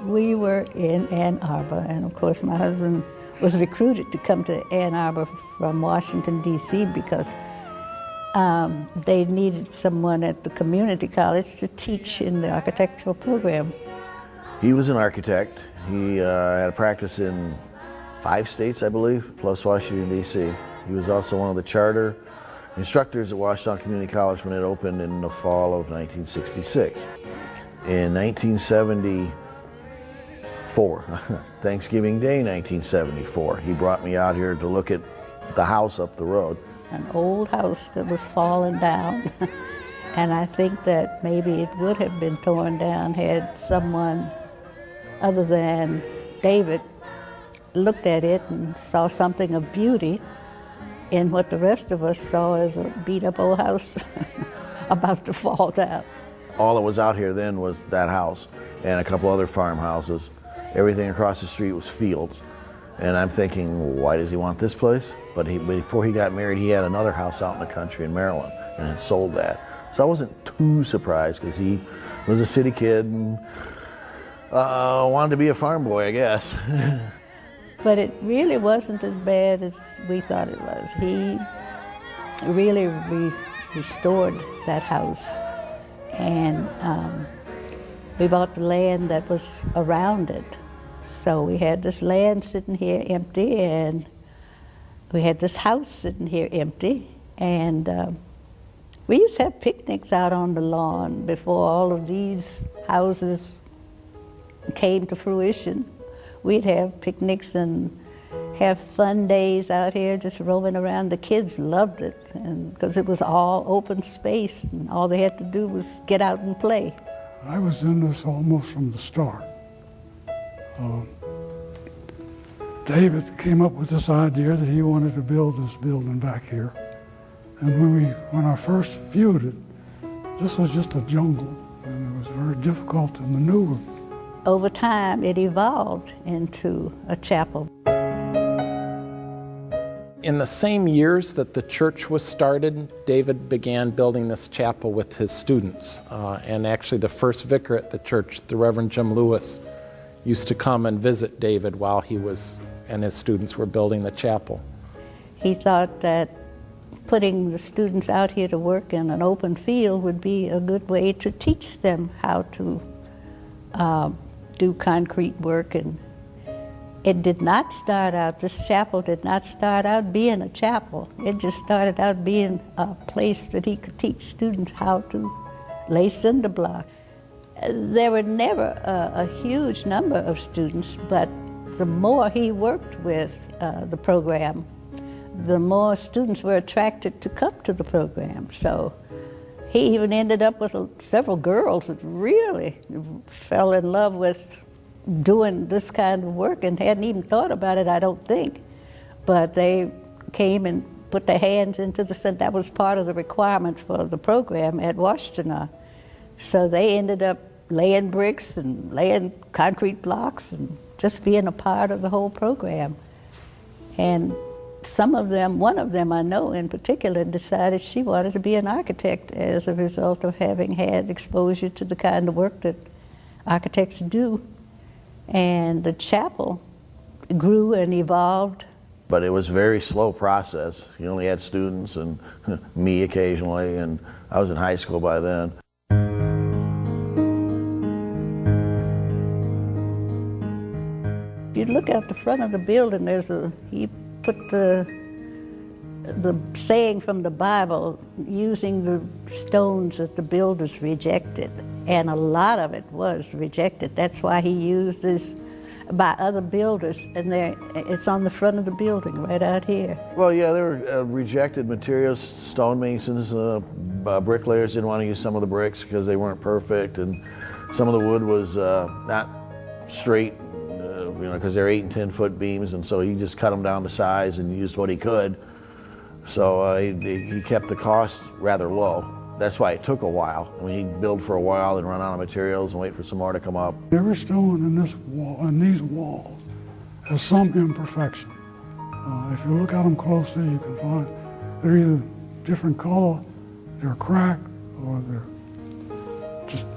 We were in Ann Arbor, and of course my husband was recruited to come to Ann Arbor from Washington, D.C. because they needed someone at the community college to teach in the architectural program. He was an architect. He had a practice in 5 states, I believe, plus Washington, D.C. He was also one of the charter instructors at Washington Community College when it opened in the fall of 1966. In 1974, Thanksgiving Day 1974, he brought me out here to look at the house up the road. An old house that was falling down. And I think that maybe it would have been torn down had someone other than David looked at it and saw something of beauty in what the rest of us saw as a beat-up old house about to fall down. All that was out here then was that house and a couple other farmhouses. Everything across the street was fields. And I'm thinking, why does he want this place? But before he got married, he had another house out in the country in Maryland and had sold that. So I wasn't too surprised because he was a city kid and wanted to be a farm boy, I guess. But it really wasn't as bad as we thought it was. He really restored that house. And we bought the land that was around it. So we had this land sitting here empty, and we had this house sitting here empty. And we used to have picnics out on the lawn before all of these houses came to fruition. We'd have picnics and have fun days out here just roaming around. The kids loved it, and because it was all open space and all they had to do was get out and play. I was in this almost from the start. David came up with this idea that he wanted to build this building back here. And when I first viewed it, this was just a jungle, and it was very difficult to maneuver. Over time, it evolved into a chapel. In the same years that the church was started, David began building this chapel with his students. And actually the first vicar at the church, the Reverend Jim Lewis, used to come and visit David while he and his students were building the chapel. He thought that putting the students out here to work in an open field would be a good way to teach them how to do concrete work. And it did not start out, this chapel did not start out being a chapel. It just started out being a place that he could teach students how to lay cinder block. There were never a huge number of students, but the more he worked with the program, the more students were attracted to come to the program. So he even ended up with several girls that really fell in love with doing this kind of work and hadn't even thought about it, I don't think. But they came and put their hands into the center. That was part of the requirements for the program at Washington. So they ended up laying bricks and laying concrete blocks and just being a part of the whole program. And some of them, one of them I know in particular, decided she wanted to be an architect as a result of having had exposure to the kind of work that architects do. And the chapel grew and evolved. But it was a very slow process. You only had students and me occasionally, and I was in high school by then. If you look out the front of the building, he put the saying from the Bible using the stones that the builders rejected. And a lot of it was rejected. That's why he used this by other builders, and it's on the front of the building right out here. Well, yeah, there were rejected materials. Stonemasons, bricklayers didn't want to use some of the bricks because they weren't perfect, and some of the wood was not straight, because they're 8 and 10 foot beams, and so he just cut them down to size and used what he could. So he kept the cost rather low. That's why it took a while. I mean, he'd build for a while and run out of materials and wait for some more to come up. Every stone in this wall, in these walls, has some imperfection. If you look at them closely, you can find they're either different color, they're cracked, or they're just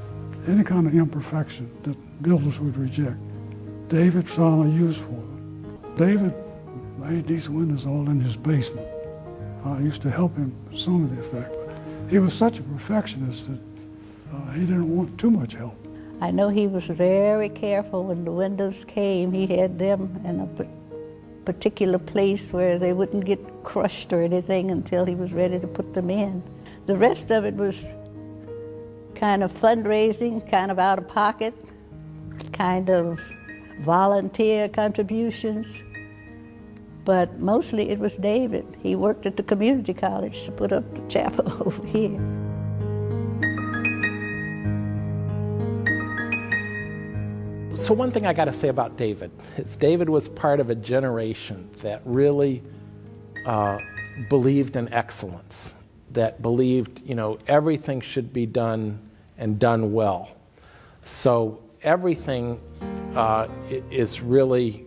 any kind of imperfection that builders would reject. David found a use for them. David made these windows all in his basement. I used to help him some of the effect. But he was such a perfectionist that he didn't want too much help. I know he was very careful when the windows came. He had them in a particular place where they wouldn't get crushed or anything until he was ready to put them in. The rest of it was kind of fundraising, kind of out of pocket, kind of volunteer contributions. But mostly it was David. He worked at the community college to put up the chapel over here. So one thing I got to say about David is David was part of a generation that really believed in excellence, that believed, everything should be done and done well. So everything is really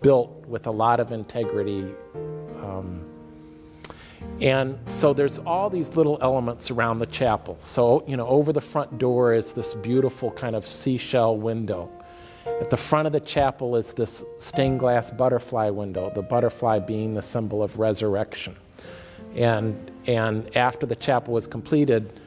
built with a lot of integrity. And so there's all these little elements around the chapel. So, over the front door is this beautiful kind of seashell window. At the front of the chapel is this stained glass butterfly window, the butterfly being the symbol of resurrection. And after the chapel was completed,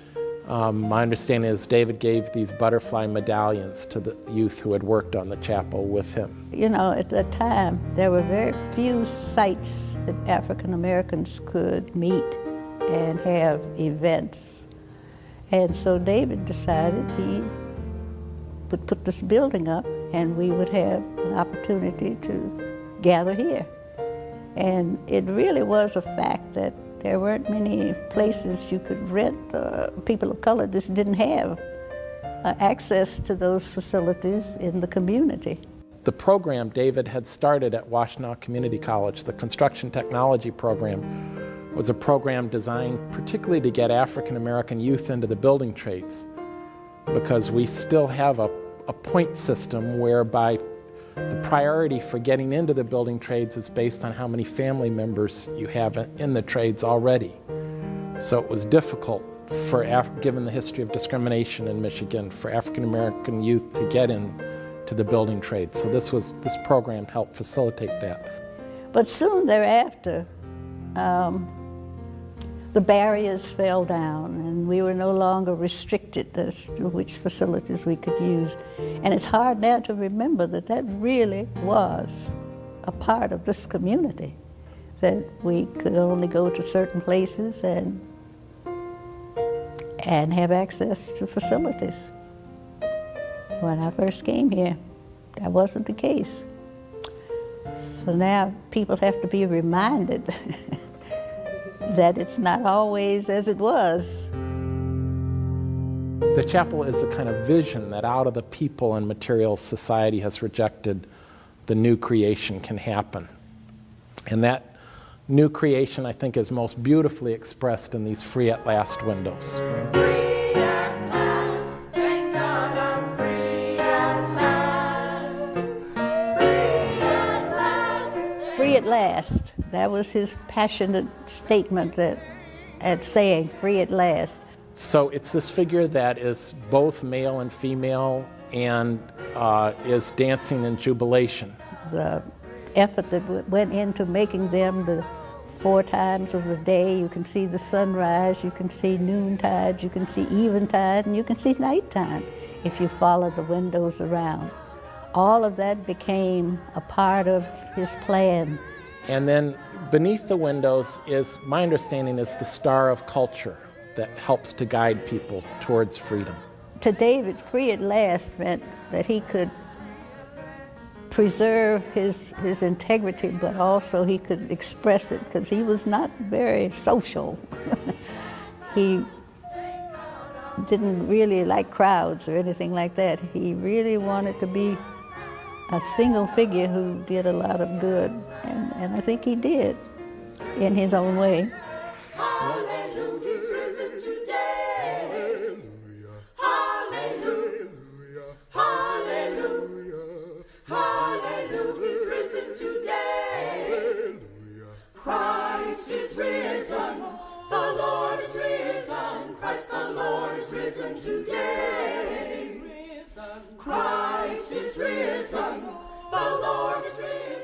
my understanding is David gave these butterfly medallions to the youth who had worked on the chapel with him. At that time, there were very few sites that African Americans could meet and have events. And so David decided he would put this building up and we would have an opportunity to gather here. And it really was a fact that there weren't many places you could rent. People of color just didn't have access to those facilities in the community. The program David had started at Washtenaw Community College, the construction technology program, was a program designed particularly to get African American youth into the building trades, because we still have a point system whereby the priority for getting into the building trades is based on how many family members you have in the trades already. So it was difficult given the history of discrimination in Michigan, for African American youth to get into the building trades. So this program helped facilitate that. But soon thereafter, the barriers fell down and we were no longer restricted as to which facilities we could use. And it's hard now to remember that really was a part of this community, that we could only go to certain places and have access to facilities. When I first came here, that wasn't the case. So now people have to be reminded that it's not always as it was. The chapel is a kind of vision that out of the people and materials society has rejected, the new creation can happen. And that new creation, I think, is most beautifully expressed in these free at last windows. Free at last, thank God I'm free at last. Free at last. Free at last. That was his passionate statement at saying, free at last. So it's this figure that is both male and female and is dancing in jubilation. The effort that went into making them the 4 times of the day. You can see the sunrise, you can see noontide, you can see eventide, and you can see nighttime if you follow the windows around. All of that became a part of his plan. And then beneath the windows is, my understanding, is the star of culture that helps to guide people towards freedom. To David, free at last meant that he could preserve his integrity, but also he could express it, because he was not very social. He didn't really like crowds or anything like that. He really wanted to be a single figure who did a lot of good, and I think he did in his own way. Hallelujah, he's risen today. Hallelujah, hallelujah, hallelujah, he's risen today. Christ is risen, the Lord is risen, Christ the Lord is risen today. Christ is risen. The Lord is risen.